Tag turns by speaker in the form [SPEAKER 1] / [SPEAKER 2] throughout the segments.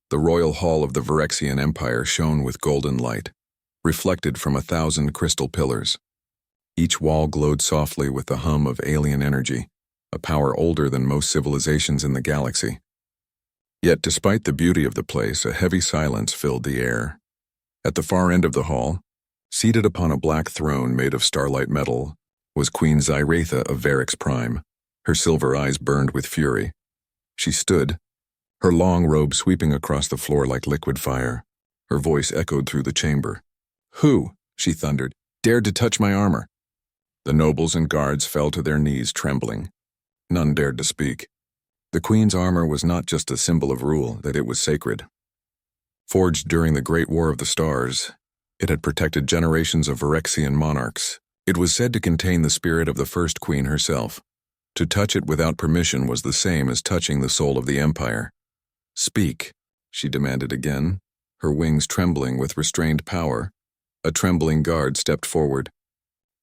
[SPEAKER 1] The royal hall of the Virexian Empire shone with golden light, reflected from 1,000 crystal pillars. Each wall glowed softly with the hum of alien energy, a power older than most civilizations in the galaxy. Yet despite the beauty of the place, a heavy silence filled the air. At the far end of the hall, seated upon a black throne made of starlight metal, was Queen Zyratha of VerexPrime. Her silver eyes burned with fury. She stood, her long robe sweeping across the floor like liquid fire. Her voice echoed through the chamber. "Who," she thundered, "dared to touch my armor?" The nobles and guards fell to their knees, trembling. None dared to speak. The Queen's armor was not just a symbol of rule, that it was sacred. Forged during the Great War of the Stars, it had protected generations of Virexian monarchs. It was said to contain the spirit of the first queen herself. To touch it without permission was the same as touching the soul of the Empire. "Speak," she demanded again, her wings trembling with restrained power. A trembling guard stepped forward.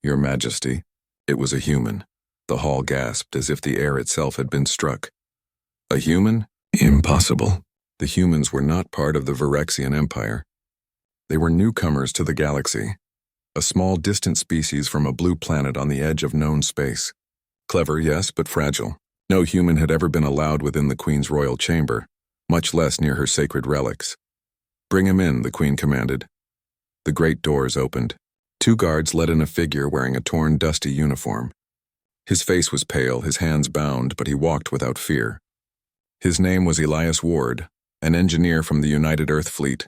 [SPEAKER 1] "Your Majesty." It was a human. The hall gasped as if the air itself had been struck. A human? Impossible. The humans were not part of the Virexian Empire. They were newcomers to the galaxy, a small distant species from a blue planet on the edge of known space. Clever, yes, but fragile. No human had ever been allowed within the Queen's royal chamber, much less near her sacred relics. "Bring him in," the Queen commanded. The great doors opened. 2 guards led in a figure wearing a torn, dusty uniform. His face was pale, his hands bound, but he walked without fear. His name was Elias Ward, an engineer from the United Earth Fleet.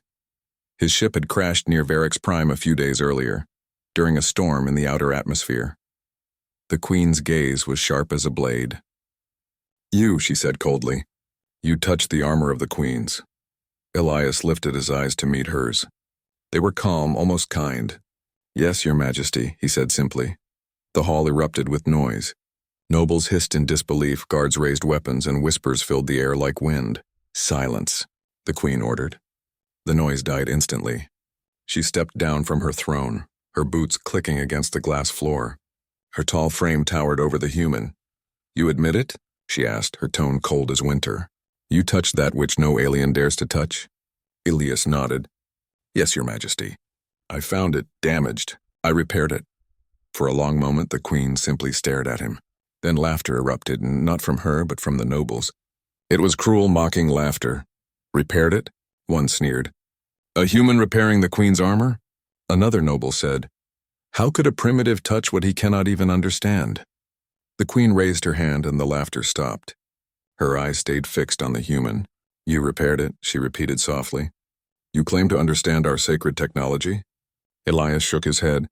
[SPEAKER 1] His ship had crashed near VerexPrime a few days earlier, during a storm in the outer atmosphere. The Queen's gaze was sharp as a blade. "You," she said coldly. "You touched the armor of the Queen's." Elias lifted his eyes to meet hers. They were calm, almost kind. "Yes, Your Majesty," he said simply. The hall erupted with noise. Nobles hissed in disbelief, guards raised weapons, and whispers filled the air like wind. "Silence," the Queen ordered. The noise died instantly. She stepped down from her throne, her boots clicking against the glass floor. Her tall frame towered over the human. "You admit it?" she asked, her tone cold as winter. "You touched that which no alien dares to touch?" Elias nodded. "Yes, Your Majesty. I found it damaged. I repaired it." For a long moment, the Queen simply stared at him. Then laughter erupted, not from her, but from the nobles. It was cruel, mocking laughter. "Repaired it?" One sneered. "A human repairing the Queen's armor?" Another noble said, "How could a primitive touch what he cannot even understand?" The Queen raised her hand and the laughter stopped. Her eyes stayed fixed on the human. "You repaired it," she repeated softly. "You claim to understand our sacred technology?" Elias shook his head.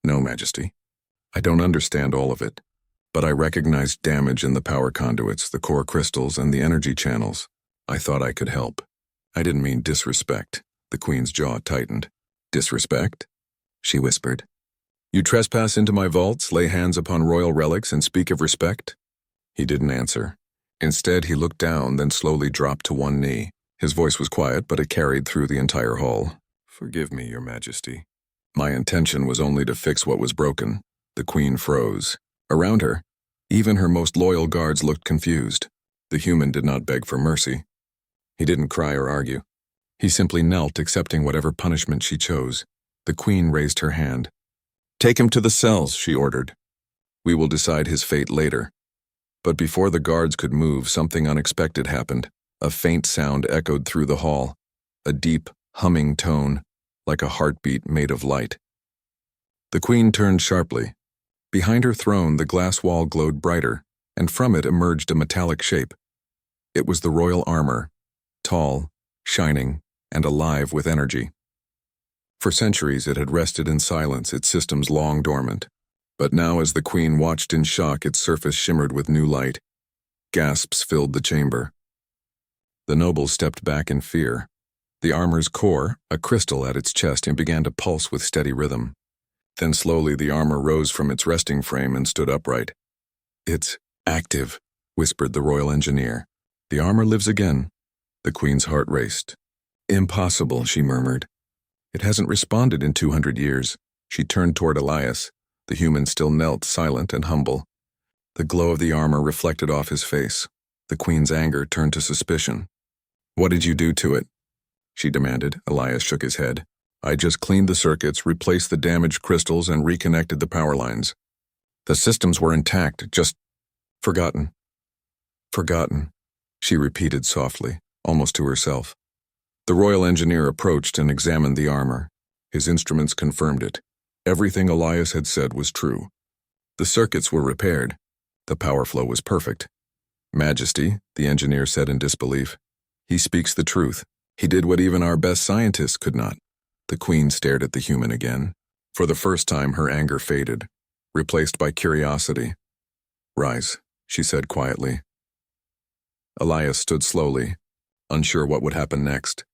[SPEAKER 1] "No, Majesty. I don't understand all of it, but I recognized damage in the power conduits, the core crystals, and the energy channels. I thought I could help. I didn't mean disrespect." The Queen's jaw tightened. "Disrespect?" she whispered. "You trespass into my vaults, lay hands upon royal relics, and speak of respect?" He didn't answer. Instead, he looked down, then slowly dropped to one knee. His voice was quiet, but it carried through the entire hall. "Forgive me, Your Majesty. My intention was only to fix what was broken." The Queen froze. Around her, even her most loyal guards looked confused. The human did not beg for mercy. He didn't cry or argue. He simply knelt, accepting whatever punishment she chose. The Queen raised her hand. "Take him to the cells," she ordered. "We will decide his fate later." But before the guards could move, something unexpected happened. A faint sound echoed through the hall, a deep, humming tone, like a heartbeat made of light. The Queen turned sharply. Behind her throne, the glass wall glowed brighter, and from it emerged a metallic shape. It was the royal armor, tall, shining, and alive with energy. For centuries it had rested in silence, its systems long dormant. But now, as the Queen watched in shock, its surface shimmered with new light. Gasps filled the chamber. The nobles stepped back in fear. The armor's core, a crystal at its chest, began to pulse with steady rhythm. Then slowly the armor rose from its resting frame and stood upright. "It's active," whispered the royal engineer. "The armor lives again." The Queen's heart raced. "Impossible," she murmured. "It hasn't responded in 200 years." She turned toward Elias. The human still knelt, silent and humble. The glow of the armor reflected off his face. The Queen's anger turned to suspicion. "What did you do to it?" she demanded. Elias shook his head. I just cleaned the circuits, replaced the damaged crystals, and reconnected the power lines. The systems were intact, just forgotten. Forgotten, she repeated softly, almost to herself. The royal engineer approached and examined the armor. His instruments confirmed it. Everything Elias had said was true. The circuits were repaired. The power flow was perfect. Majesty, the engineer said in disbelief. He speaks the truth. He did what even our best scientists could not. The queen stared at the human again. For the first time, her anger faded, replaced by curiosity. Rise, she said quietly. Elias stood slowly, unsure what would happen next.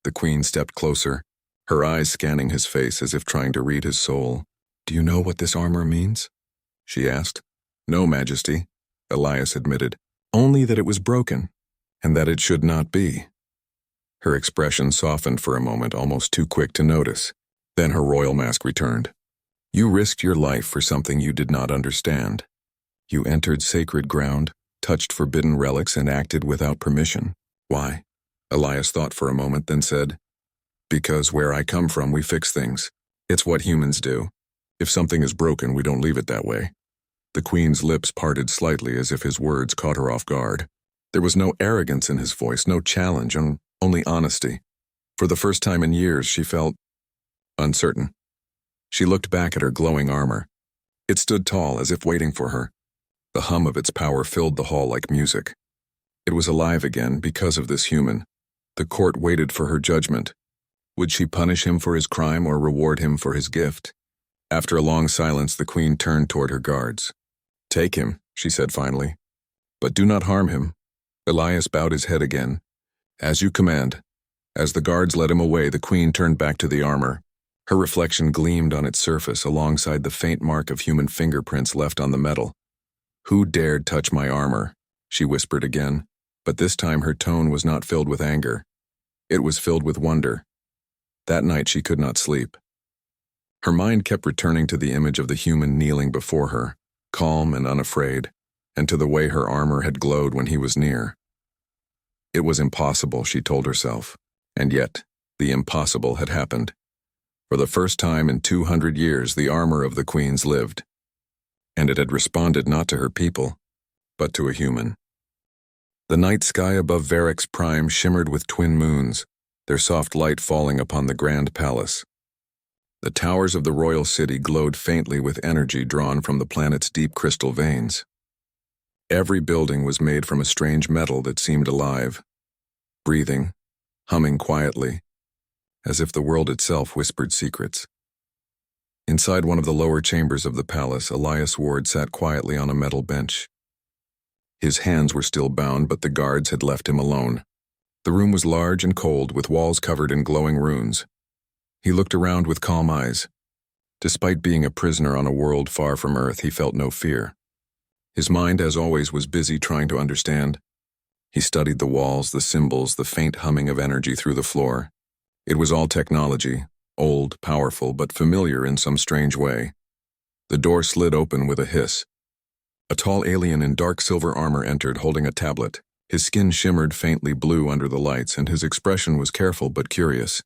[SPEAKER 1] The queen stepped closer, her eyes scanning his face as if trying to read his soul. Do you know what this armor means? She asked. No, Majesty, Elias admitted. Only that it was broken, and that it should not be. Her expression softened for a moment, almost too quick to notice. Then her royal mask returned. You risked your life for something you did not understand. You entered sacred ground, touched forbidden relics, and acted without permission. Why? Elias thought for a moment, then said, Because where I come from, we fix things. It's what humans do. If something is broken, we don't leave it that way. The queen's lips parted slightly as if his words caught her off guard. There was no arrogance in his voice, no challenge, only honesty. For the first time in years, she felt uncertain. She looked back at her glowing armor. It stood tall, as if waiting for her. The hum of its power filled the hall like music. It was alive again because of this human. The court waited for her judgment. Would she punish him for his crime or reward him for his gift? After a long silence, the queen turned toward her guards. Take him, she said finally. But do not harm him. Elias bowed his head again. As you command. As the guards led him away, the queen turned back to the armor. Her reflection gleamed on its surface alongside the faint mark of human fingerprints left on the metal. Who dared touch my armor? She whispered again, but this time her tone was not filled with anger. It was filled with wonder. That night she could not sleep. Her mind kept returning to the image of the human kneeling before her, calm and unafraid, and to the way her armor had glowed when he was near. It was impossible, she told herself, and yet the impossible had happened. For the first time in 200 years, the armor of the queens lived, and it had responded not to her people, but to a human. The night sky above EpicSciFy shimmered with twin moons, their soft light falling upon the grand palace. The towers of the royal city glowed faintly with energy drawn from the planet's deep crystal veins. Every building was made from a strange metal that seemed alive, breathing, humming quietly, as if the world itself whispered secrets. Inside one of the lower chambers of the palace, Elias Ward sat quietly on a metal bench. His hands were still bound, but the guards had left him alone. The room was large and cold, with walls covered in glowing runes. He looked around with calm eyes. Despite being a prisoner on a world far from Earth, he felt no fear. His mind, as always, was busy trying to understand. He studied the walls, the symbols, the faint humming of energy through the floor. It was all technology, old, powerful, but familiar in some strange way. The door slid open with a hiss. A tall alien in dark silver armor entered, holding a tablet. His skin shimmered faintly blue under the lights, and his expression was careful but curious.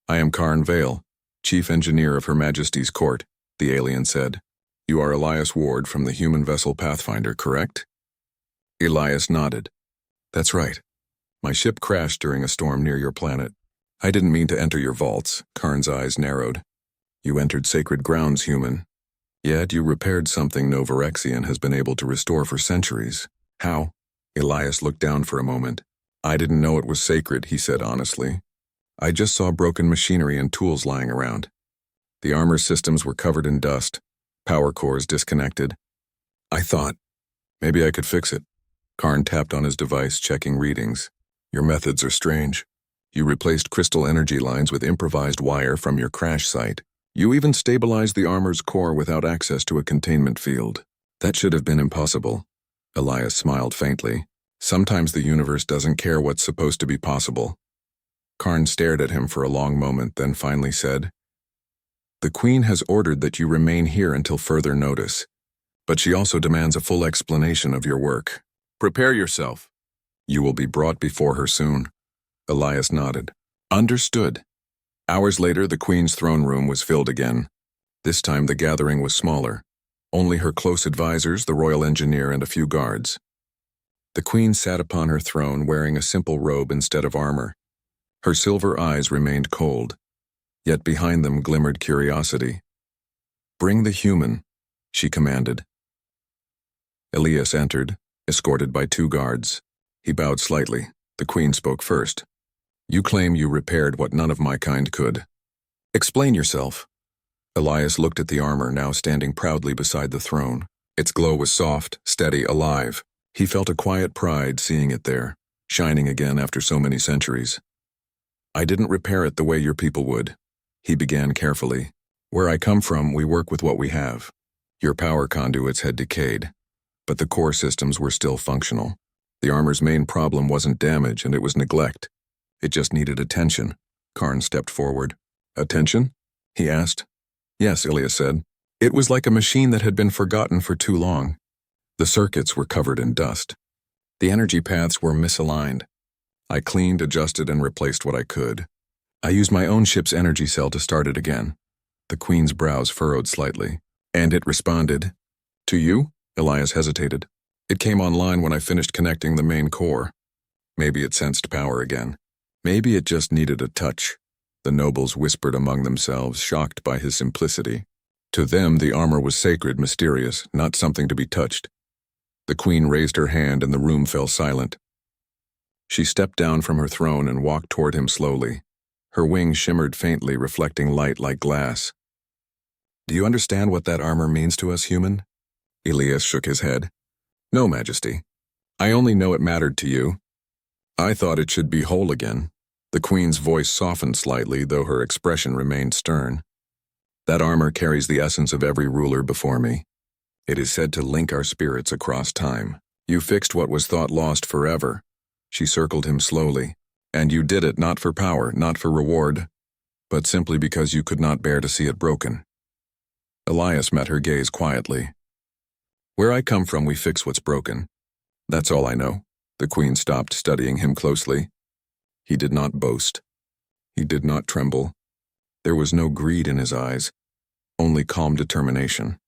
[SPEAKER 1] I am Karn Vale, Chief Engineer of Her Majesty's Court, the alien said. You are Elias Ward from the human vessel Pathfinder, correct? Elias nodded. That's right. My ship crashed during a storm near your planet. I didn't mean to enter your vaults. Karn's eyes narrowed. You entered sacred grounds, human. Yet you repaired something no Varexian has been able to restore for centuries. How? Elias looked down for a moment. I didn't know it was sacred, he said honestly. I just saw broken machinery and tools lying around. The armor systems were covered in dust, power cores disconnected. I thought, maybe I could fix it. Karn tapped on his device, checking readings. Your methods are strange. You replaced crystal energy lines with improvised wire from your crash site. You even stabilized the armor's core without access to a containment field. That should have been impossible. Elias smiled faintly. Sometimes the universe doesn't care what's supposed to be possible. Karn stared at him for a long moment, then finally said, The Queen has ordered that you remain here until further notice, but she also demands a full explanation of your work. Prepare yourself. You will be brought before her soon. Elias nodded. Understood. Hours later, the Queen's throne room was filled again. This time the gathering was smaller. Only her close advisors, the royal engineer, and a few guards. The Queen sat upon her throne wearing a simple robe instead of armor. Her silver eyes remained cold, yet behind them glimmered curiosity. "Bring the human," she commanded. Elias entered, escorted by 2 guards. He bowed slightly. The Queen spoke first. "You claim you repaired what none of my kind could. Explain yourself." Elias looked at the armor now standing proudly beside the throne. Its glow was soft, steady, alive. He felt a quiet pride seeing it there, shining again after so many centuries. "I didn't repair it the way your people would," he began carefully. "Where I come from, we work with what we have. Your power conduits had decayed, but the core systems were still functional. The armor's main problem wasn't damage, and it was neglect. It just needed attention." Karn stepped forward. "Attention?" he asked. "Yes," Elias said. "It was like a machine that had been forgotten for too long. The circuits were covered in dust. The energy paths were misaligned. I cleaned, adjusted, and replaced what I could. I used my own ship's energy cell to start it again." The Queen's brows furrowed slightly. "And it responded?" "To you?" Elias hesitated. "It came online when I finished connecting the main core. Maybe it sensed power again. Maybe it just needed a touch." The nobles whispered among themselves, shocked by his simplicity. To them, the armor was sacred, mysterious, not something to be touched. The Queen raised her hand and the room fell silent. She stepped down from her throne and walked toward him slowly. Her wings shimmered faintly, reflecting light like glass. "Do you understand what that armor means to us, human?" Elias shook his head. "No, Majesty. I only know it mattered to you. I thought it should be whole again." The Queen's voice softened slightly, though her expression remained stern. "That armor carries the essence of every ruler before me. It is said to link our spirits across time. You fixed what was thought lost forever." She circled him slowly. "And you did it not for power, not for reward, but simply because you could not bear to see it broken." Elias met her gaze quietly. "Where I come from, we fix what's broken. That's all I know." The Queen stopped, studying him closely. He did not boast. He did not tremble. There was no greed in his eyes, only calm determination.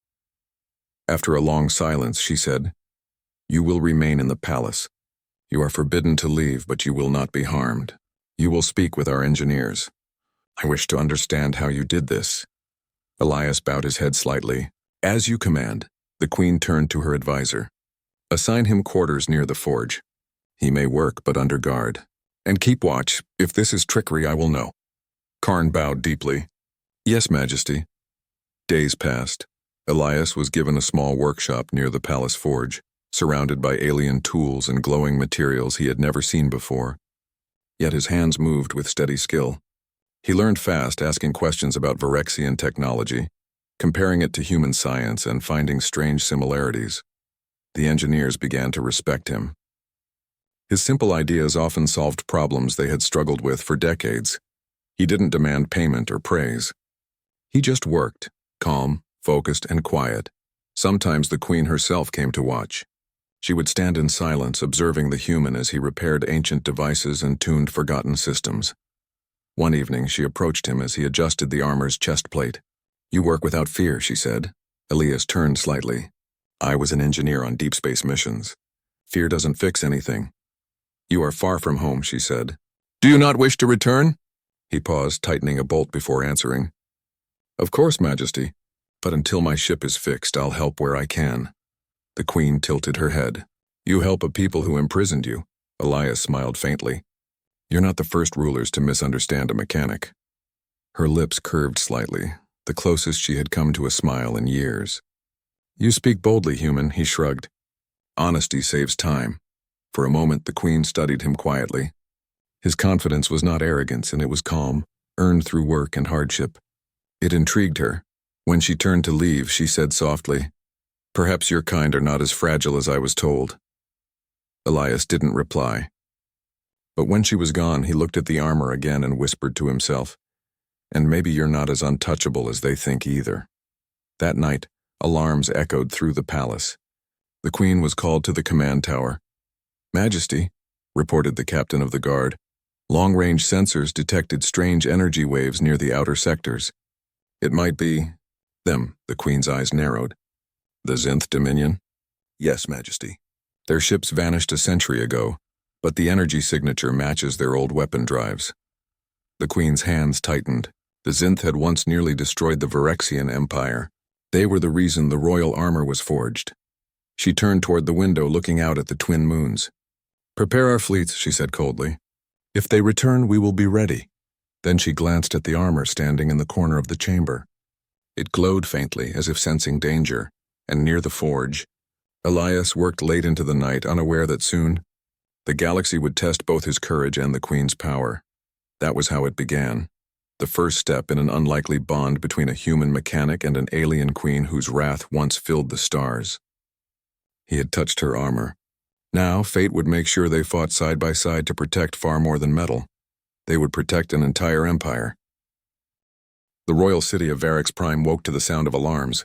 [SPEAKER 1] After a long silence, she said, "You will remain in the palace. You are forbidden to leave, but you will not be harmed. You will speak with our engineers. I wish to understand how you did this." Elias bowed his head slightly. "As you command." The Queen turned to her advisor. "Assign him quarters near the forge. He may work, but under guard. And keep watch. If this is trickery, I will know." Karn bowed deeply. "Yes, Majesty." Days passed. Elias was given a small workshop near the palace forge, surrounded by alien tools and glowing materials he had never seen before. Yet his hands moved with steady skill. He learned fast, asking questions about Virexian technology, comparing it to human science and finding strange similarities. The engineers began to respect him. His simple ideas often solved problems they had struggled with for decades. He didn't demand payment or praise. He just worked, calm, focused, and quiet. Sometimes the Queen herself came to watch. She would stand in silence, observing the human as he repaired ancient devices and tuned forgotten systems. One evening, she approached him as he adjusted the armor's chest plate. "You work without fear," she said. Elias turned slightly. "I was an engineer on deep space missions. Fear doesn't fix anything." "You are far from home," she said. "Do you not wish to return?" He paused, tightening a bolt before answering. "Of course, Majesty. But until my ship is fixed, I'll help where I can." The Queen tilted her head. "You help a people who imprisoned you." Elias smiled faintly. "You're not the first rulers to misunderstand a mechanic." Her lips curved slightly, the closest she had come to a smile in years. "You speak boldly, human," he shrugged. "Honesty saves time." For a moment, the Queen studied him quietly. His confidence was not arrogance, and it was calm, earned through work and hardship. It intrigued her. When she turned to leave, she said softly, "Perhaps your kind are not as fragile as I was told." Elias didn't reply. But when she was gone, he looked at the armor again and whispered to himself, "And maybe you're not as untouchable as they think either." That night, alarms echoed through the palace. The Queen was called to the command tower. "Majesty," reported the captain of the guard, Long-range sensors detected strange energy waves near the outer sectors. It might be them, the Queen's eyes narrowed. The Zinth Dominion? Yes, Majesty. Their ships vanished a century ago, but the energy signature matches their old weapon drives. The Queen's hands tightened. The Zinth had once nearly destroyed the Virexian Empire. They were the reason the royal armor was forged. She turned toward the window, looking out at the twin moons. "Prepare our fleets," she said coldly. "If they return, we will be ready." Then she glanced at the armor standing in the corner of the chamber. It glowed faintly, as if sensing danger, and near the forge, Elias worked late into the night, unaware that soon the galaxy would test both his courage and the Queen's power. That was how it began. The first step in an unlikely bond between a human mechanic and an alien queen whose wrath once filled the stars. He had touched her armor. Now, fate would make sure they fought side by side to protect far more than metal. They would protect an entire empire. The royal city of EpicSciFy woke to the sound of alarms.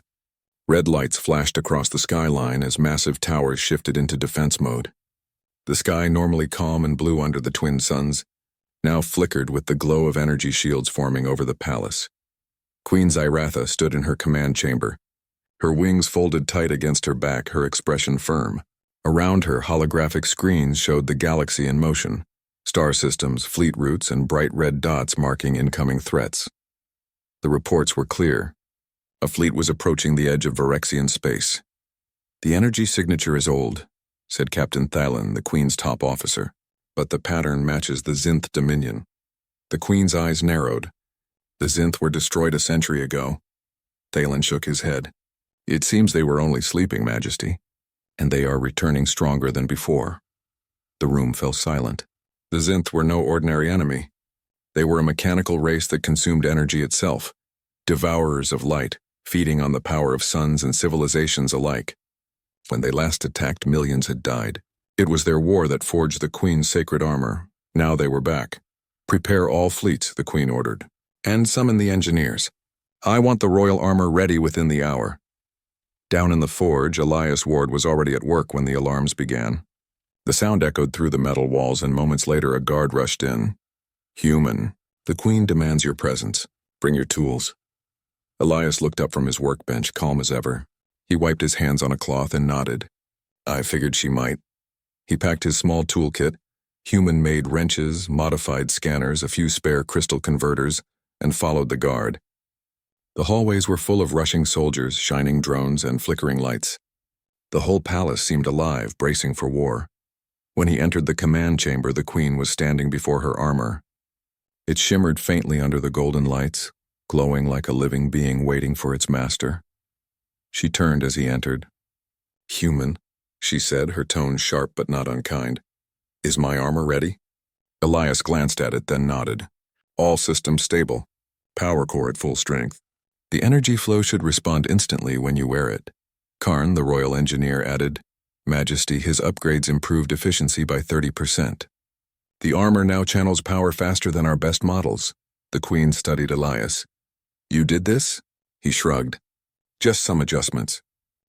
[SPEAKER 1] Red lights flashed across the skyline as massive towers shifted into defense mode. The sky, normally calm and blue under the twin suns, now flickered with the glow of energy shields forming over the palace. Queen Zyratha stood in her command chamber. Her wings folded tight against her back, her expression firm. Around her, holographic screens showed the galaxy in motion, star systems, fleet routes, and bright red dots marking incoming threats. The reports were clear. A fleet was approaching the edge of Virexian space. "The energy signature is old," said Captain Thalen, the Queen's top officer, "but the pattern matches the Zinth Dominion." The Queen's eyes narrowed. "The Zinth were destroyed a century ago." Thalen shook his head. "It seems they were only sleeping, Majesty, and they are returning stronger than before." The room fell silent. The Zinth were no ordinary enemy. They were a mechanical race that consumed energy itself, devourers of light, feeding on the power of suns and civilizations alike. When they last attacked, millions had died. It was their war that forged the Queen's sacred armor. Now they were back. "Prepare all fleets," the Queen ordered, "and summon the engineers. I want the royal armor ready within the hour." Down in the forge, Elias Ward was already at work when the alarms began. The sound echoed through the metal walls, and moments later a guard rushed in. "Human, the Queen demands your presence. Bring your tools." Elias looked up from his workbench, calm as ever. He wiped his hands on a cloth and nodded. "I figured she might." He packed his small toolkit, human-made wrenches, modified scanners, a few spare crystal converters, and followed the guard. The hallways were full of rushing soldiers, shining drones, and flickering lights. The whole palace seemed alive, bracing for war. When he entered the command chamber, the Queen was standing before her armor. It shimmered faintly under the golden lights, glowing like a living being waiting for its master. She turned as he entered. "Human," she said, her tone sharp but not unkind. "Is my armor ready?" Elias glanced at it, then nodded. "All systems stable. Power core at full strength. The energy flow should respond instantly when you wear it." Karn, the royal engineer, added, "Majesty, his upgrades improved efficiency by 30%. The armor now channels power faster than our best models." The Queen studied Elias. "You did this?" He shrugged. "Just some adjustments.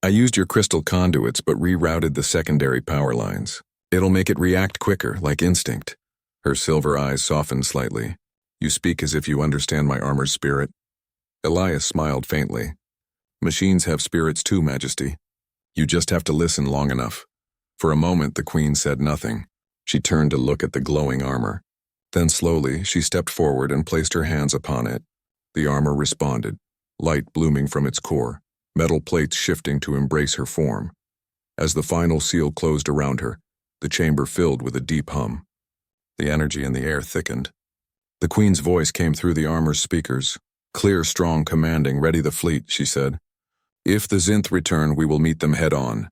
[SPEAKER 1] I used your crystal conduits but rerouted the secondary power lines. It'll make it react quicker, like instinct." Her silver eyes softened slightly. "You speak as if you understand my armor's spirit." Elias smiled faintly. "Machines have spirits too, Majesty. You just have to listen long enough." For a moment, the Queen said nothing. She turned to look at the glowing armor. Then slowly, she stepped forward and placed her hands upon it. The armor responded, light blooming from its core, metal plates shifting to embrace her form. As the final seal closed around her, the chamber filled with a deep hum. The energy in the air thickened. The Queen's voice came through the armor's speakers. "Clear, strong, commanding, ready the fleet," she said. "If the Zinth return, we will meet them head-on."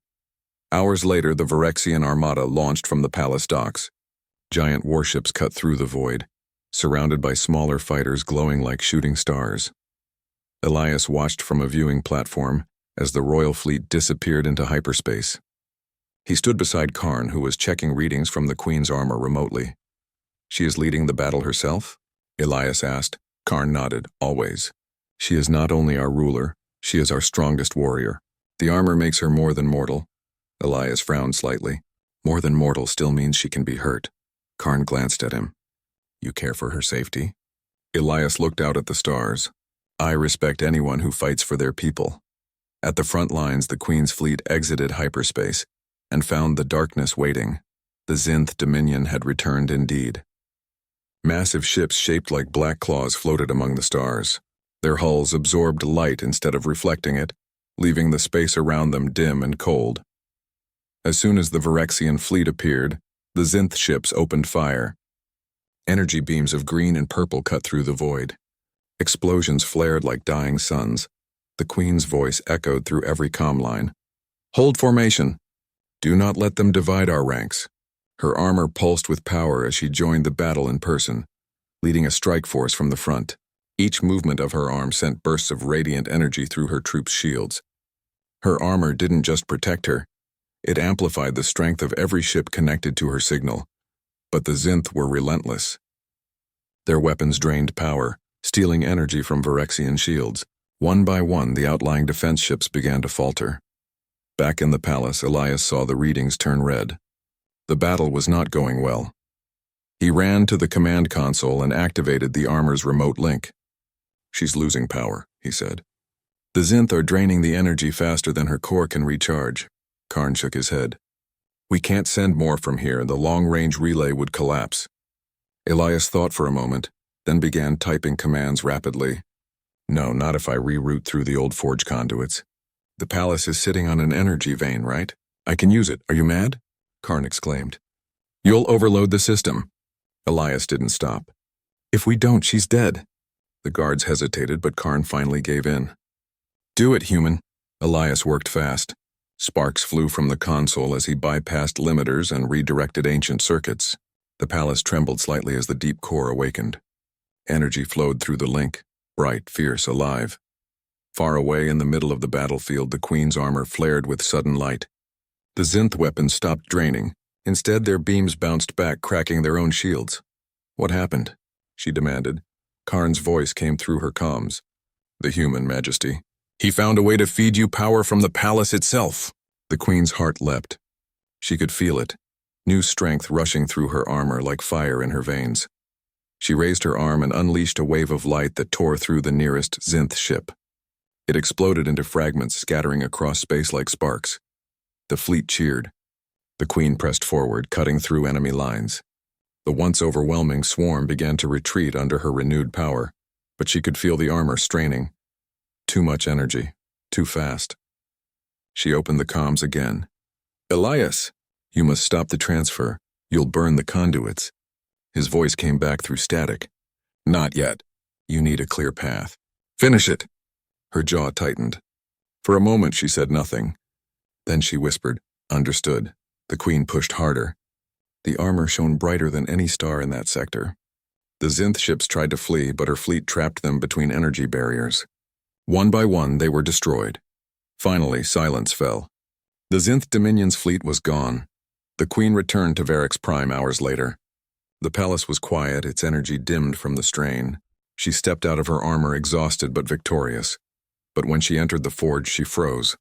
[SPEAKER 1] Hours later, the Virexian armada launched from the palace docks. Giant warships cut through the void, surrounded by smaller fighters glowing like shooting stars. Elias watched from a viewing platform as the royal fleet disappeared into hyperspace. He stood beside Karn, who was checking readings from the Queen's armor remotely. "She is leading the battle herself?" Elias asked. Karn nodded. "Always. She is not only our ruler, she is our strongest warrior. The armor makes her more than mortal." Elias frowned slightly. "More than mortal still means she can be hurt." Karn glanced at him. You care for her safety? Elias looked out at the stars. I respect anyone who fights for their people. At the front lines, the Queen's fleet exited hyperspace and found the darkness waiting. The Zinth Dominion had returned indeed. Massive ships shaped like black claws floated among the stars. Their hulls absorbed light instead of reflecting it, leaving the space around them dim and cold. As soon as the Virexian fleet appeared, the Zinth ships opened fire. Energy beams of green and purple cut through the void. Explosions flared like dying suns. The Queen's voice echoed through every comm line. Hold formation. Do not let them divide our ranks. Her armor pulsed with power as she joined the battle in person, leading a strike force from the front. Each movement of her arm sent bursts of radiant energy through her troops' shields. Her armor didn't just protect her, it amplified the strength of every ship connected to her signal. But the Zinth were relentless. Their weapons drained power, stealing energy from Virexian shields. One by one, the outlying defense ships began to falter. Back in the palace, Elias saw the readings turn red. The battle was not going well. He ran to the command console and activated the armor's remote link. She's losing power, he said. The Zinth are draining the energy faster than her core can recharge. Karn shook his head. We can't send more from here. The long-range relay would collapse. Elias thought for a moment, then began typing commands rapidly. No, not if I reroute through the old forge conduits. The palace is sitting on an energy vein, right? I can use it. Are you mad? Karn exclaimed. You'll overload the system. Elias didn't stop. If we don't, she's dead. The guards hesitated, but Karn finally gave in. Do it, human. Elias worked fast. Sparks flew from the console as he bypassed limiters and redirected ancient circuits. The palace trembled slightly as the deep core awakened. Energy flowed through the link, bright, fierce, alive. Far away in the middle of the battlefield, the Queen's armor flared with sudden light. The Zinth weapons stopped draining. Instead, their beams bounced back, cracking their own shields. What happened? She demanded. Karn's voice came through her comms. The human, Majesty. He found a way to feed you power from the palace itself. The Queen's heart leapt. She could feel it, new strength rushing through her armor like fire in her veins. She raised her arm and unleashed a wave of light that tore through the nearest Zinth ship. It exploded into fragments, scattering across space like sparks. The fleet cheered. The Queen pressed forward, cutting through enemy lines. The once overwhelming swarm began to retreat under her renewed power, but she could feel the armor straining. Too much energy, too fast. She opened the comms again. Elias, you must stop the transfer. You'll burn the conduits. His voice came back through static. Not yet. You need a clear path. Finish it. Her jaw tightened. For a moment she said nothing. Then she whispered, Understood. The Queen pushed harder. The armor shone brighter than any star in that sector. The Zinth ships tried to flee, but her fleet trapped them between energy barriers. One by one, they were destroyed. Finally, silence fell. The Zinth Dominion's fleet was gone. The Queen returned to EpicSciFy hours later. The palace was quiet, its energy dimmed from the strain. She stepped out of her armor exhausted but victorious. But when she entered the forge, she froze.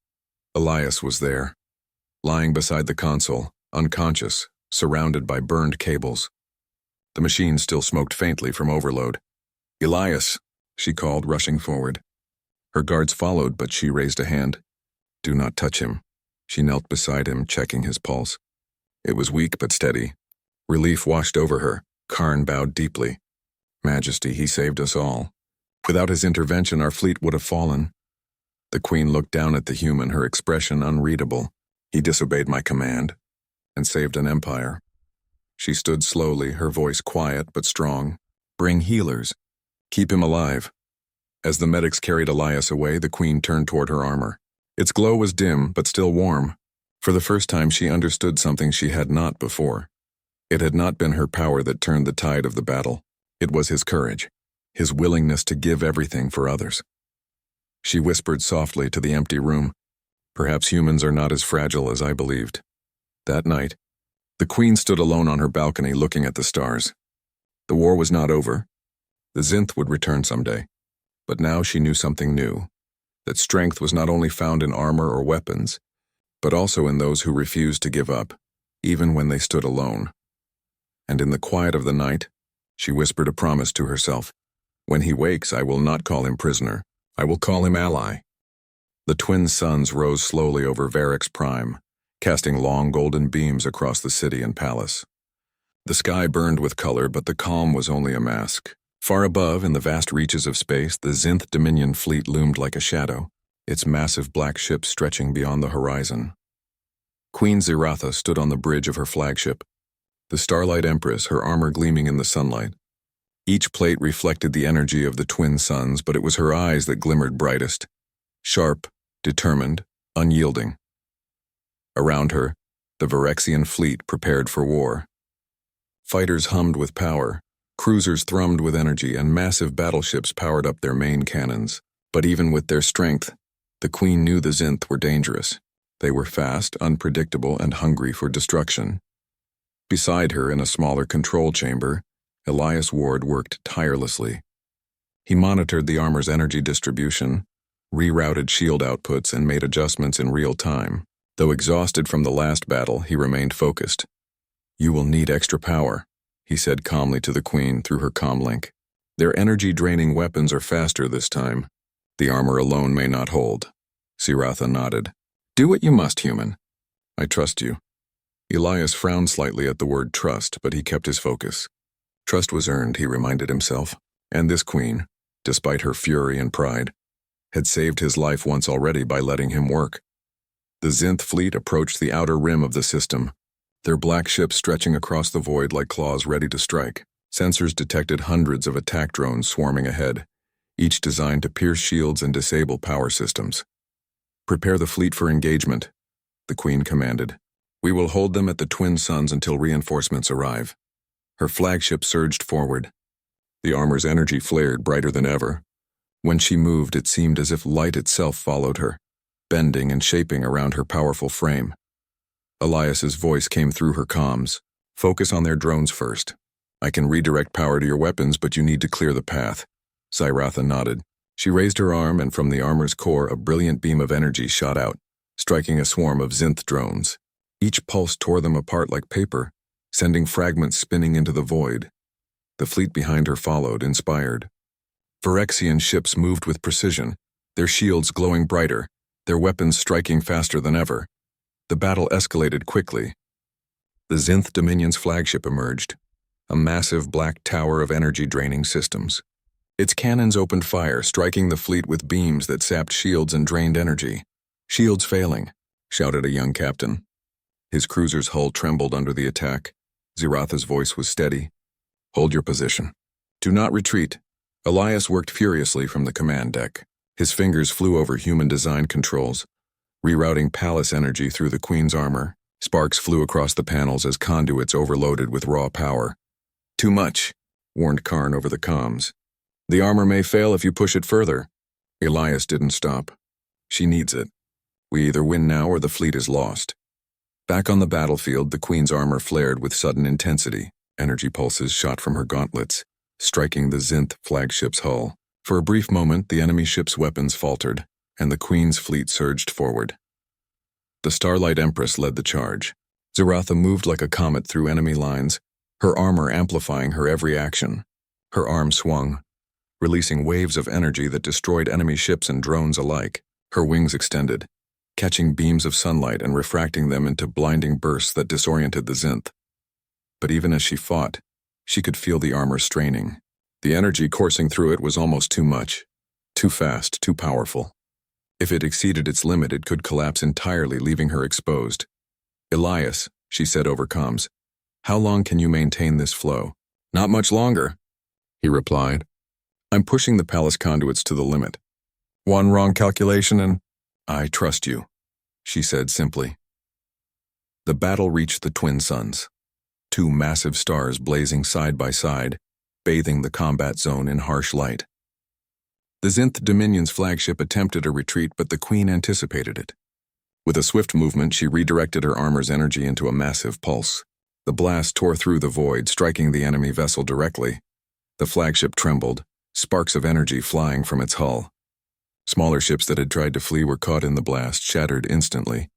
[SPEAKER 1] Elias was there, lying beside the console, unconscious, surrounded by burned cables. The machine still smoked faintly from overload. Elias, she called, rushing forward. Her guards followed, but she raised a hand. Do not touch him. She knelt beside him, checking his pulse. It was weak but steady. Relief washed over her. Karn bowed deeply. Majesty, he saved us all. Without his intervention, our fleet would have fallen. The Queen looked down at the human, her expression unreadable. He disobeyed my command and saved an empire. She stood slowly, her voice quiet but strong. Bring healers. Keep him alive. As the medics carried Elias away, the Queen turned toward her armor. Its glow was dim, but still warm. For the first time, she understood something she had not before. It had not been her power that turned the tide of the battle. It was his courage, his willingness to give everything for others. She whispered softly to the empty room. Perhaps humans are not as fragile as I believed. That night, the Queen stood alone on her balcony looking at the stars. The war was not over. The Zinth would return someday. But now she knew something new, that strength was not only found in armor or weapons, but also in those who refused to give up, even when they stood alone. And in the quiet of the night, She whispered a promise to herself. When he wakes, I will not call him prisoner. I will call him ally. The twin suns rose slowly over EpicSciFy, casting long golden beams across the city and palace. The sky burned with color, but the calm was only a mask. Far above, in the vast reaches of space, the Zinth Dominion fleet loomed like a shadow, its massive black ship stretching beyond the horizon. Queen Ziratha stood on the bridge of her flagship, the Starlight Empress, her armor gleaming in the sunlight. Each plate reflected the energy of the twin suns, but it was her eyes that glimmered brightest, sharp, determined, unyielding. Around her, the Virexian fleet prepared for war. Fighters hummed with power, cruisers thrummed with energy, and massive battleships powered up their main cannons. But even with their strength, the Queen knew the Zinth were dangerous. They were fast, unpredictable, and hungry for destruction. Beside her, in a smaller control chamber, Elias Ward worked tirelessly. He monitored the armor's energy distribution, rerouted shield outputs, and made adjustments in real time. Though exhausted from the last battle, he remained focused. "You will need extra power," he said calmly to the Queen through her comlink. "Their energy-draining weapons are faster this time. The armor alone may not hold." Ziratha nodded. "Do what you must, human. I trust you." Elias frowned slightly at the word trust, but he kept his focus. Trust was earned, he reminded himself, and this Queen, despite her fury and pride, had saved his life once already by letting him work. The Zinth fleet approached the outer rim of the system, their black ships stretching across the void like claws ready to strike. Sensors detected hundreds of attack drones swarming ahead, each designed to pierce shields and disable power systems. "Prepare the fleet for engagement," the Queen commanded. "We will hold them at the twin suns until reinforcements arrive." Her flagship surged forward. The armor's energy flared brighter than ever. When she moved, it seemed as if light itself followed her, bending and shaping around her powerful frame. Elias's voice came through her comms. "Focus on their drones first. I can redirect power to your weapons, but you need to clear the path." Ziratha nodded. She raised her arm, and from the armor's core a brilliant beam of energy shot out, striking a swarm of Zinth drones. Each pulse tore them apart like paper, sending fragments spinning into the void. The fleet behind her followed, inspired. Virexian ships moved with precision, their shields glowing brighter, their weapons striking faster than ever. The battle escalated quickly. The Zinth Dominion's flagship emerged, a massive black tower of energy-draining systems. Its cannons opened fire, striking the fleet with beams that sapped shields and drained energy. "Shields failing," shouted a young captain. His cruiser's hull trembled under the attack. Ziratha's voice was steady. "Hold your position. Do not retreat." Elias worked furiously from the command deck. His fingers flew over human-design controls, rerouting palace energy through the Queen's armor. Sparks flew across the panels as conduits overloaded with raw power. "Too much," warned Karn over the comms. "The armor may fail if you push it further." Elias didn't stop. "She needs it. We either win now or the fleet is lost." Back on the battlefield, the Queen's armor flared with sudden intensity. Energy pulses shot from her gauntlets, striking the Zinth flagship's hull. For a brief moment, the enemy ship's weapons faltered, and the Queen's fleet surged forward. The Starlight Empress led the charge. Ziratha moved like a comet through enemy lines, her armor amplifying her every action. Her arm swung, releasing waves of energy that destroyed enemy ships and drones alike. Her wings extended, catching beams of sunlight and refracting them into blinding bursts that disoriented the Zinth. But even as she fought, she could feel the armor straining. The energy coursing through it was almost too much, too fast, too powerful. If it exceeded its limit, it could collapse entirely, leaving her exposed. "Elias," she said over comms, "how long can you maintain this flow?" "Not much longer," he replied. "I'm pushing the palace conduits to the limit. One wrong calculation and—" "I trust you," she said simply. The battle reached the twin suns, two massive stars blazing side by side, bathing the combat zone in harsh light. The Zinth Dominion's flagship attempted a retreat, but the Queen anticipated it. With a swift movement, she redirected her armor's energy into a massive pulse. The blast tore through the void, striking the enemy vessel directly. The flagship trembled, sparks of energy flying from its hull. Smaller ships that had tried to flee were caught in the blast, shattered instantly.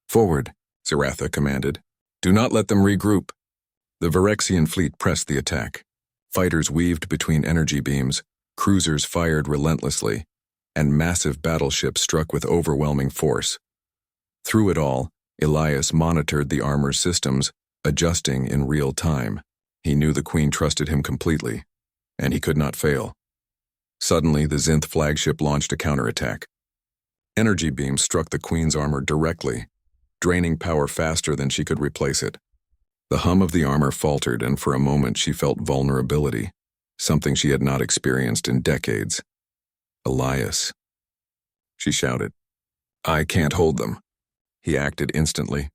[SPEAKER 1] "Forward," Ziratha commanded. "Do not let them regroup." The Virexian fleet pressed the attack. Fighters weaved between energy beams, cruisers fired relentlessly, and massive battleships struck with overwhelming force. Through it all, Elias monitored the armor's systems, adjusting in real time. He knew the Queen trusted him completely, and he could not fail. Suddenly, the Zinth flagship launched a counterattack. Energy beams struck the Queen's armor directly, draining power faster than she could replace it. The hum of the armor faltered, and for a moment she felt vulnerability, something she had not experienced in decades. "Elias," she shouted. "I can't hold them." He acted instantly.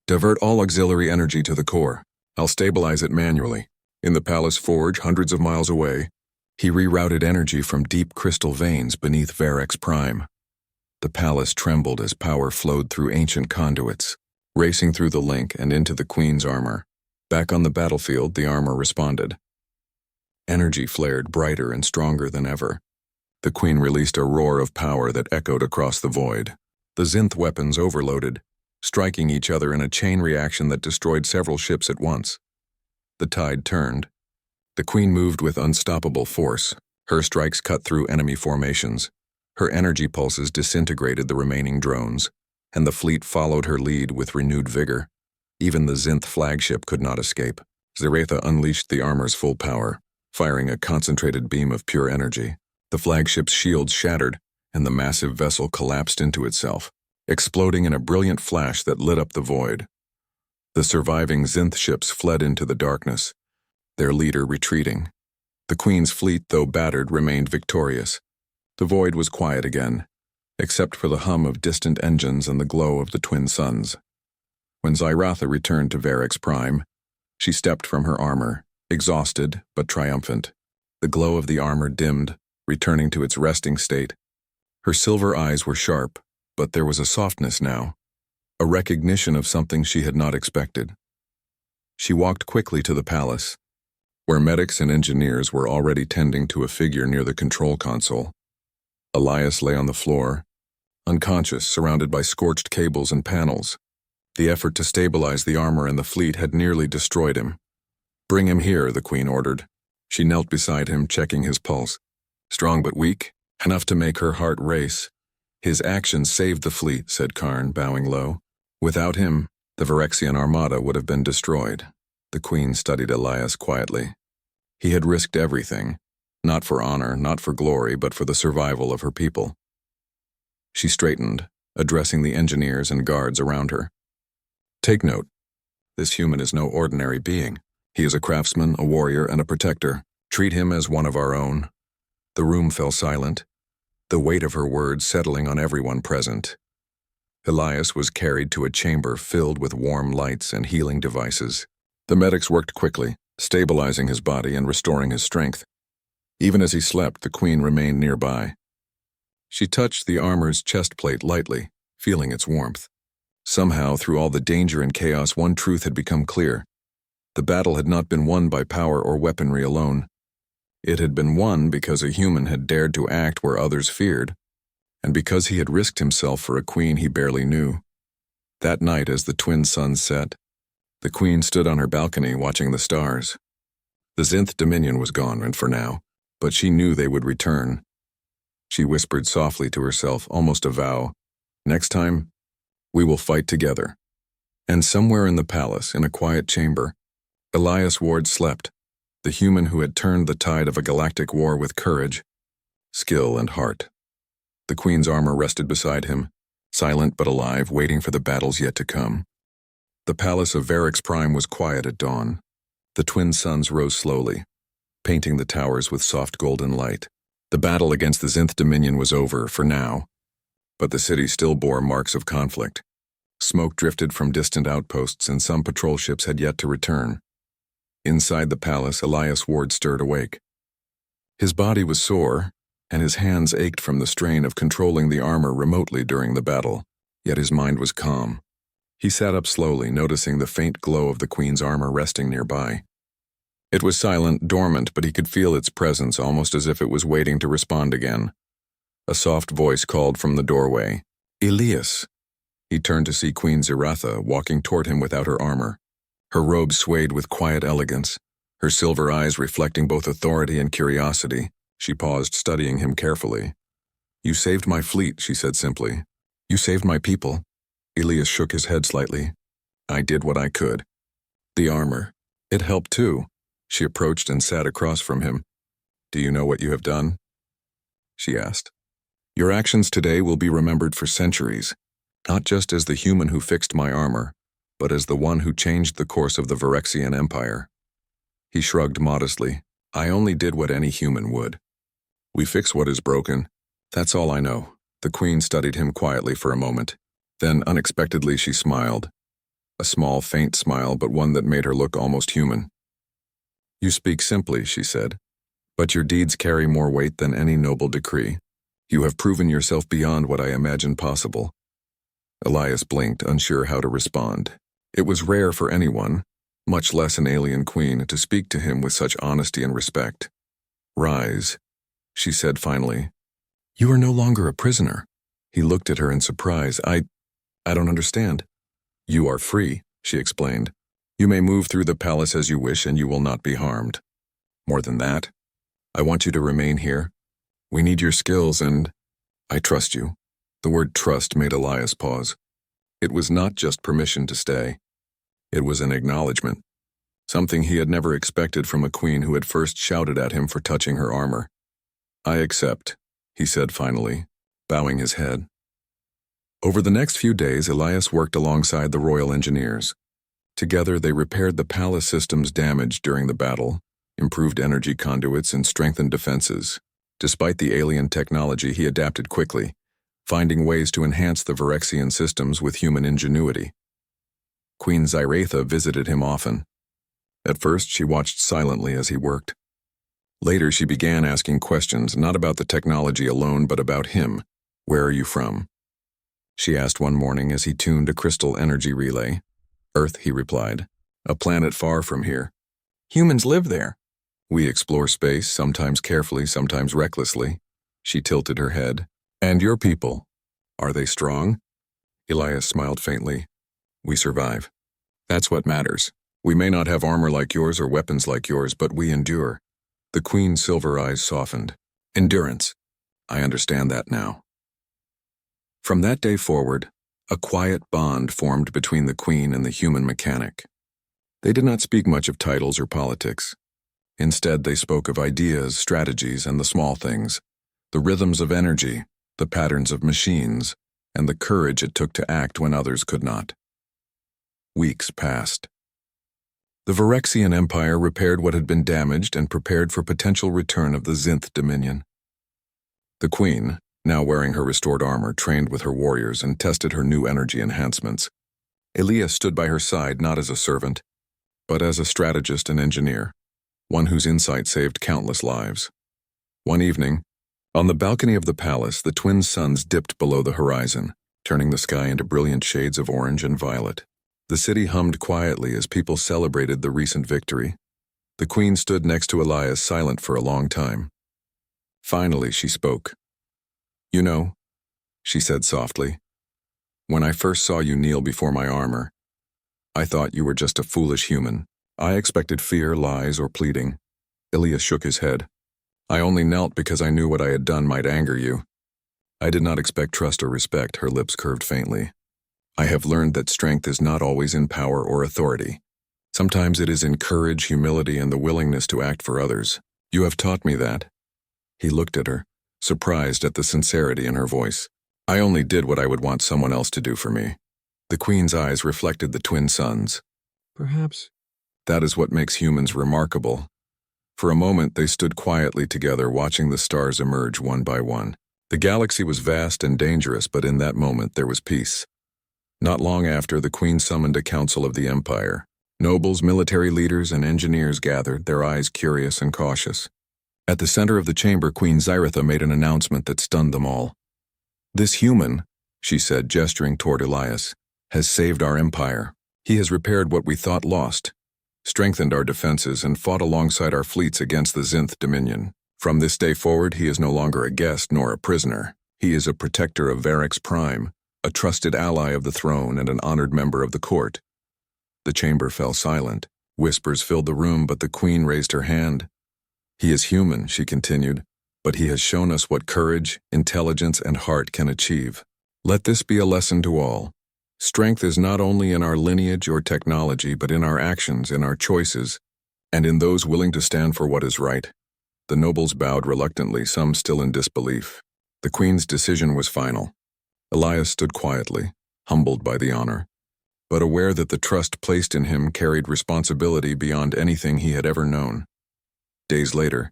[SPEAKER 1] "Divert all auxiliary energy to the core. I'll stabilize it manually." In the palace forge, hundreds of miles away, he rerouted energy from deep crystal veins beneath VeRex-Prime. The palace trembled as power flowed through ancient conduits, racing through the link and into the Queen's armor. Back on the battlefield, the armor responded. Energy flared brighter and stronger than ever. The Queen released a roar of power that echoed across the void. The Zinth weapons overloaded, striking each other in a chain reaction that destroyed several ships at once. The tide turned. The Queen moved with unstoppable force. Her strikes cut through enemy formations. Her energy pulses disintegrated the remaining drones, and the fleet followed her lead with renewed vigor. Even the Zinth flagship could not escape. Zaretha unleashed the armor's full power, firing a concentrated beam of pure energy. The flagship's shields shattered, and the massive vessel collapsed into itself, exploding in a brilliant flash that lit up the void. The surviving Zinth ships fled into the darkness, their leader retreating. The Queen's fleet, though battered, remained victorious. The void was quiet again, except for the hum of distant engines and the glow of the twin suns. When Zaretha returned to VeRex-Prime, she stepped from her armor, exhausted but triumphant. The glow of the armor dimmed, returning to its resting state. Her silver eyes were sharp, but there was a softness now, a recognition of something she had not expected. She walked quickly to the palace, where medics and engineers were already tending to a figure near the control console. Elias lay on the floor, unconscious, surrounded by scorched cables and panels. The effort to stabilize the armor and the fleet had nearly destroyed him. "Bring him here," the Queen ordered. She knelt beside him, checking his pulse. Strong but weak, enough to make her heart race. "His actions saved the fleet," said Karn, bowing low. "Without him, the Verexian armada would have been destroyed." The Queen studied Elias quietly. He had risked everything, not for honor, not for glory, but for the survival of her people. She straightened, addressing the engineers and guards around her. "Take note. This human is no ordinary being. He is a craftsman, a warrior, and a protector. Treat him as one of our own." The room fell silent, the weight of her words settling on everyone present. Elias was carried to a chamber filled with warm lights and healing devices. The medics worked quickly, stabilizing his body and restoring his strength. Even as he slept, the Queen remained nearby. She touched the armor's chest plate lightly, feeling its warmth. Somehow, through all the danger and chaos, one truth had become clear. The battle had not been won by power or weaponry alone. It had been won because a human had dared to act where others feared, and because he had risked himself for a Queen he barely knew. That night, as the twin suns set, the Queen stood on her balcony watching the stars. The Zinth Dominion was gone, and for now, but she knew they would return. She whispered softly to herself, almost a vow, "Next time, we will fight together." And somewhere in the palace, in a quiet chamber, Elias Ward slept, the human who had turned the tide of a galactic war with courage, skill, and heart. The Queen's armor rested beside him, silent but alive, waiting for the battles yet to come. The palace of VeRex-Prime was quiet at dawn. The twin suns rose slowly, painting the towers with soft golden light. The battle against the Zinth Dominion was over, for now, but the city still bore marks of conflict. Smoke drifted from distant outposts, and some patrol ships had yet to return. Inside the palace, Elias Ward stirred awake. His body was sore, and his hands ached from the strain of controlling the armor remotely during the battle, yet his mind was calm. He sat up slowly, noticing the faint glow of the Queen's armor resting nearby. It was silent, dormant, but he could feel its presence, almost as if it was waiting to respond again. A soft voice called from the doorway, "Elias." He turned to see Queen Zaretha walking toward him without her armor. Her robes swayed with quiet elegance, her silver eyes reflecting both authority and curiosity. She paused, studying him carefully. "You saved my fleet," she said simply. "You saved my people." Elias shook his head slightly. "I did what I could." "The armor. It helped too." She approached and sat across from him. "Do you know what you have done?" she asked. "Your actions today will be remembered for centuries, not just as the human who fixed my armor, but as the one who changed the course of the Virexian Empire." He shrugged modestly. "I only did what any human would. We fix what is broken. That's all I know." The Queen studied him quietly for a moment. Then, unexpectedly, she smiled. A small, faint smile, but one that made her look almost human. "You speak simply," she said, "but your deeds carry more weight than any noble decree. You have proven yourself beyond what I imagined possible." Elias blinked, unsure how to respond. It was rare for anyone, much less an alien queen, to speak to him with such honesty and respect. "Rise," she said finally. "You are no longer a prisoner." He looked at her in surprise. I don't understand." "You are free," she explained. "You may move through the palace as you wish and you will not be harmed. More than that, I want you to remain here. We need your skills and I trust you." The word trust made Elias pause. It was not just permission to stay. It was an acknowledgement, something he had never expected from a queen who had first shouted at him for touching her armor. "I accept," he said finally, bowing his head. Over the next few days, Elias worked alongside the royal engineers. Together, they repaired the palace systems damaged during the battle, improved energy conduits, and strengthened defenses. Despite the alien technology, he adapted quickly, finding ways to enhance the Virexian systems with human ingenuity. Queen Zyratha visited him often. At first, she watched silently as he worked. Later, she began asking questions, not about the technology alone, but about him. "Where are you from?" she asked one morning as he tuned a crystal energy relay. "Earth," he replied. "A planet far from here. Humans live there. We explore space, sometimes carefully, sometimes recklessly." She tilted her head. "And your people? Are they strong?" Elias smiled faintly. "We survive. That's what matters. We may not have armor like yours or weapons like yours, but we endure." The Queen's silver eyes softened. "Endurance. I understand that now." From that day forward, a quiet bond formed between the Queen and the human mechanic. They did not speak much of titles or politics. Instead, they spoke of ideas, strategies, and the small things, the rhythms of energy, the patterns of machines, and the courage it took to act when others could not. Weeks passed. The Virexian Empire repaired what had been damaged and prepared for potential return of the Zinth Dominion. The Queen, now wearing her restored armor, trained with her warriors and tested her new energy enhancements. Elias stood by her side not as a servant, but as a strategist and engineer, one whose insight saved countless lives. One evening, on the balcony of the palace, the twin suns dipped below the horizon, turning the sky into brilliant shades of orange and violet. The city hummed quietly as people celebrated the recent victory. The Queen stood next to Elias, silent for a long time. Finally, she spoke. "You know," she said softly, "when I first saw you kneel before my armor, I thought you were just a foolish human. I expected fear, lies, or pleading." Elias shook his head. "I only knelt because I knew what I had done might anger you. I did not expect trust or respect." Her lips curved faintly. "I have learned that strength is not always in power or authority. Sometimes it is in courage, humility, and the willingness to act for others. You have taught me that." He looked at her, surprised at the sincerity in her voice. "I only did what I would want someone else to do for me." The Queen's eyes reflected the twin suns. "Perhaps that is what makes humans remarkable." For a moment, they stood quietly together, watching the stars emerge one by one. The galaxy was vast and dangerous, but in that moment there was peace. Not long after, the Queen summoned a council of the Empire. Nobles, military leaders, and engineers gathered, their eyes curious and cautious. At the center of the chamber, Queen Zyratha made an announcement that stunned them all. "This human," she said, gesturing toward Elias, "has saved our empire. He has repaired what we thought lost, strengthened our defenses, and fought alongside our fleets against the Zinth Dominion. From this day forward, he is no longer a guest nor a prisoner. He is a protector of EpicSciFy, a trusted ally of the throne and an honored member of the court." The chamber fell silent, Whispers filled the room, but the Queen raised her hand. "He is human," she continued, "but he has shown us what courage, intelligence, and heart can achieve. Let this be a lesson to all. Strength is not only in our lineage or technology, but in our actions, in our choices, and in those willing to stand for what is right." The nobles bowed reluctantly, some still in disbelief. The Queen's decision was final. Elias stood quietly, humbled by the honor, but aware that the trust placed in him carried responsibility beyond anything he had ever known. Days later,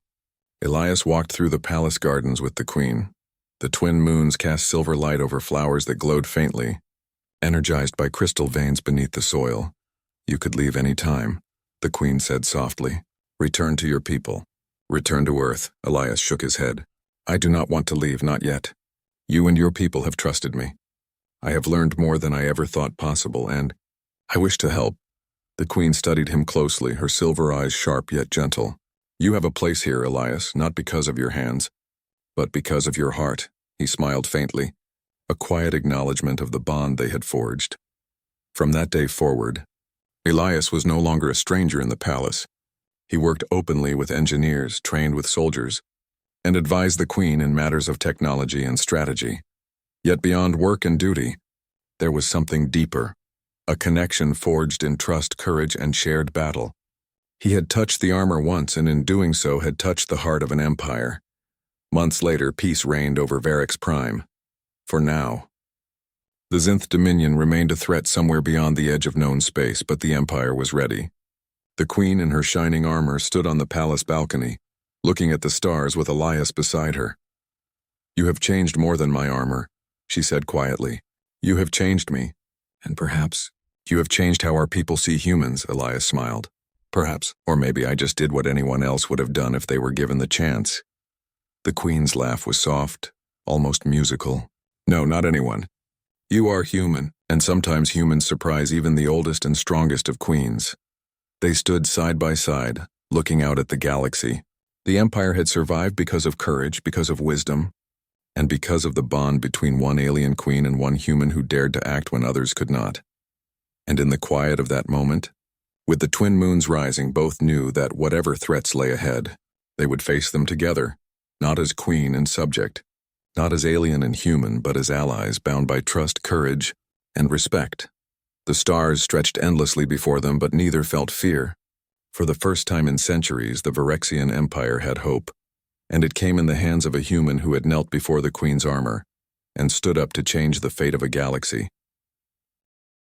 [SPEAKER 1] Elias walked through the palace gardens with the Queen. The twin moons cast silver light over flowers that glowed faintly, energized by crystal veins beneath the soil. "You could leave any time," the Queen said softly. "Return to your people. Return to Earth." Elias shook his head. "I do not want to leave, not yet. You and your people have trusted me. I have learned more than I ever thought possible, and I wish to help." The Queen studied him closely, her silver eyes sharp yet gentle. "You have a place here, Elias, not because of your hands, but because of your heart." He smiled faintly, a quiet acknowledgement of the bond they had forged. From that day forward, Elias was no longer a stranger in the palace. He worked openly with engineers, trained with soldiers, and advised the Queen in matters of technology and strategy. Yet beyond work and duty, there was something deeper, a connection forged in trust, courage, and shared battle. He had touched the armor once, and in doing so had touched the heart of an empire. Months later, peace reigned over EpicSciFy. For now. The Zinth Dominion remained a threat somewhere beyond the edge of known space, but the Empire was ready. The Queen in her shining armor stood on the palace balcony, looking at the stars with Elias beside her. "You have changed more than my armor," she said quietly. "You have changed me, and perhaps you have changed how our people see humans," Elias smiled. "Perhaps, or maybe I just did what anyone else would have done if they were given the chance." The Queen's laugh was soft, almost musical. "No, not anyone. You are human, and sometimes humans surprise even the oldest and strongest of queens." They stood side by side, looking out at the galaxy. The Empire had survived because of courage, because of wisdom, and because of the bond between one alien queen and one human who dared to act when others could not. And in the quiet of that moment, with the twin moons rising, both knew that whatever threats lay ahead, they would face them together, not as queen and subject, not as alien and human, but as allies bound by trust, courage, and respect. The stars stretched endlessly before them, but neither felt fear. For the first time in centuries, the Virexian Empire had hope, and it came in the hands of a human who had knelt before the Queen's armor and stood up to change the fate of a galaxy.